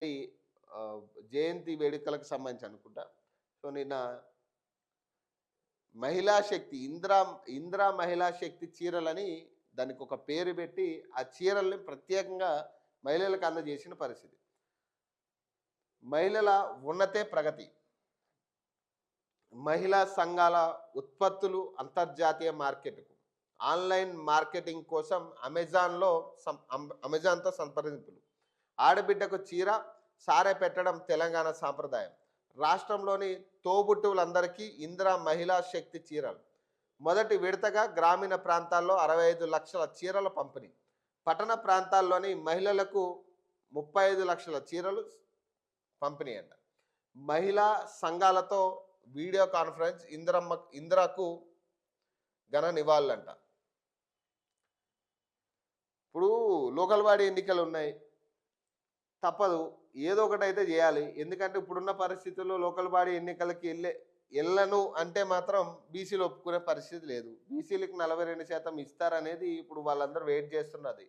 ఈ జయంతి వేడుకలకు సంబంధించి అనుకుంటా. సో, నిన్న మహిళా శక్తి ఇందిరా మహిళా శక్తి చీరలని దానికొక పేరు పెట్టి, ఆ చీరల్ని ప్రత్యేకంగా మహిళలకు అందజేసిన పరిస్థితి. మహిళల ఉన్నతే ప్రగతి. మహిళా సంఘాల ఉత్పత్తులు అంతర్జాతీయ మార్కెట్‌కు. ఆన్‌లైన్ మార్కెటింగ్ కోసం అమెజాన్‌తో సంప్రదింపులు. ఆడబిడ్డకు చీర, సారె పెట్టడం తెలంగాణ సాంప్రదాయం. రాష్ట్రంలోని తోబుట్టువులందరికీ ఇందిరా మహిళా శక్తి చీరలు. మొదటి విడతగా గ్రామీణ ప్రాంతాల్లో 65 లక్షల చీరల పంపిణీ. పట్టణ ప్రాంతాల్లోని మహిళలకు 35 లక్షల చీరలు పంపిణీ అంట. మహిళా సంఘాలతో వీడియో కాన్ఫరెన్స్. ఇందిరకు ఘన నివాళులంట. ఇప్పుడు లోకల్ బాడీ ఎన్నికలు ఉన్నాయి, తప్పదు, ఏదో ఒకటైతే చేయాలి. ఎందుకంటే ఇప్పుడున్న పరిస్థితుల్లో లోకల్ బాడీ ఎన్నికలకి వెళ్ళను అంటే మాత్రం బీసీలు ఒప్పుకునే పరిస్థితి లేదు. బీసీలకు 42% ఇస్తారనేది ఇప్పుడు వాళ్ళందరూ వెయిట్ చేస్తున్నది.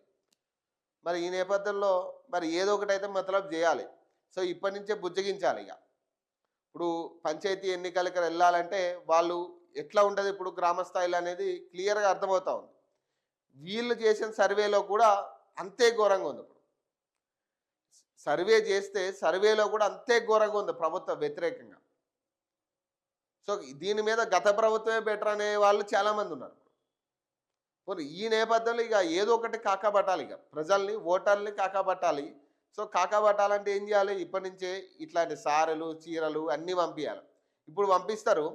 మరి ఈ నేపథ్యంలో మరి ఏదో ఒకటైతే మతలబ్ చేయాలి. సో ఇప్పటి నుంచే బుజ్జగించాలి. ఇక ఇప్పుడు పంచాయతీ ఎన్నికలకి వెళ్ళాలంటే వాళ్ళు ఎట్లా ఉంటుంది, ఇప్పుడు గ్రామ స్థాయిలో అనేది క్లియర్గా అర్థమవుతా ఉంది. వీళ్ళు చేసిన సర్వేలో కూడా అంతే ఘోరంగా ఉంది. ఇప్పుడు సర్వే చేస్తే సర్వేలో కూడా అంతే ఘోరంగా ఉంది ప్రభుత్వ వ్యతిరేకంగా. సో దీని మీద గత ప్రభుత్వమే బెటర్ అనే వాళ్ళు చాలామంది ఉన్నారు. మరి ఈ నేపథ్యంలో ఇక ఏదో ఒకటి కాకబట్టాలి, ఇక ప్రజల్ని ఓటర్ని కాకబట్టాలి. సో కాకబట్టాలంటే ఏం చేయాలి, ఇప్పటి నుంచే ఇట్లాంటి సారెలు చీరలు అన్నీ పంపించాలి. ఇప్పుడు పంపిస్తారు,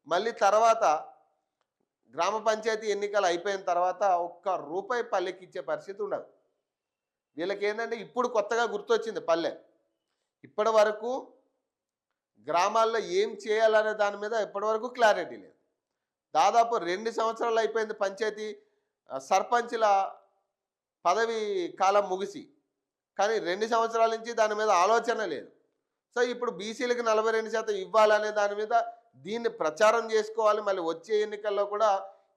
మళ్ళీ తర్వాత గ్రామ పంచాయతీ ఎన్నికలు అయిపోయిన తర్వాత ఒక్క రూపాయి పల్లెకి ఇచ్చే పరిస్థితి ఉండదు. వీళ్ళకి ఏంటంటే ఇప్పుడు కొత్తగా గుర్తొచ్చింది పల్లె. ఇప్పటి వరకు గ్రామాల్లో ఏం చేయాలనే దాని మీద ఇప్పటివరకు క్లారిటీ లేదు. దాదాపు 2 సంవత్సరాలు అయిపోయింది పంచాయతీ సర్పంచ్ల పదవి కాలం ముగిసి, కానీ 2 సంవత్సరాల నుంచి దాని మీద ఆలోచన లేదు. సో ఇప్పుడు బీసీలకు 42% ఇవ్వాలనే దాని మీద దీన్ని ప్రచారం చేసుకోవాలి. మళ్ళీ వచ్చే ఎన్నికల్లో కూడా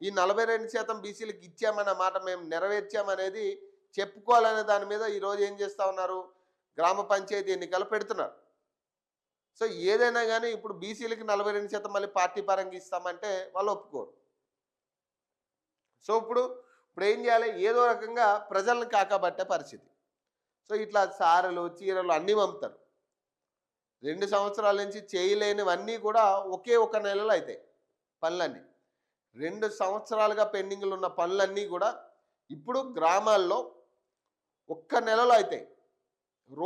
ఈ 42% బీసీలకు ఇచ్చామన్న మాట మేము నెరవేర్చామనేది చెప్పుకోవాలనే దాని మీద ఈరోజు ఏం చేస్తూ ఉన్నారు, గ్రామ పంచాయతీ ఎన్నికలు పెడుతున్నారు. సో ఏదైనా కానీ ఇప్పుడు బీసీలకి 42% మళ్ళీ పార్టీ పరంగా ఇస్తామంటే వాళ్ళు ఒప్పుకోరు. సో ఇప్పుడు ఏం చేయాలి, ఏదో రకంగా ప్రజలను కాకబట్టే పరిస్థితి. సో ఇట్లా సారెలు చీరలు అన్నీ పంపుతారు. 2 సంవత్సరాల నుంచి చేయలేనివన్నీ కూడా ఒకే ఒక నెలలో అవుతాయి పనులన్నీ. 2 సంవత్సరాలుగా పెండింగ్లు ఉన్న పనులన్నీ కూడా ఇప్పుడు గ్రామాల్లో ఒక్క నెలలో అవుతాయి.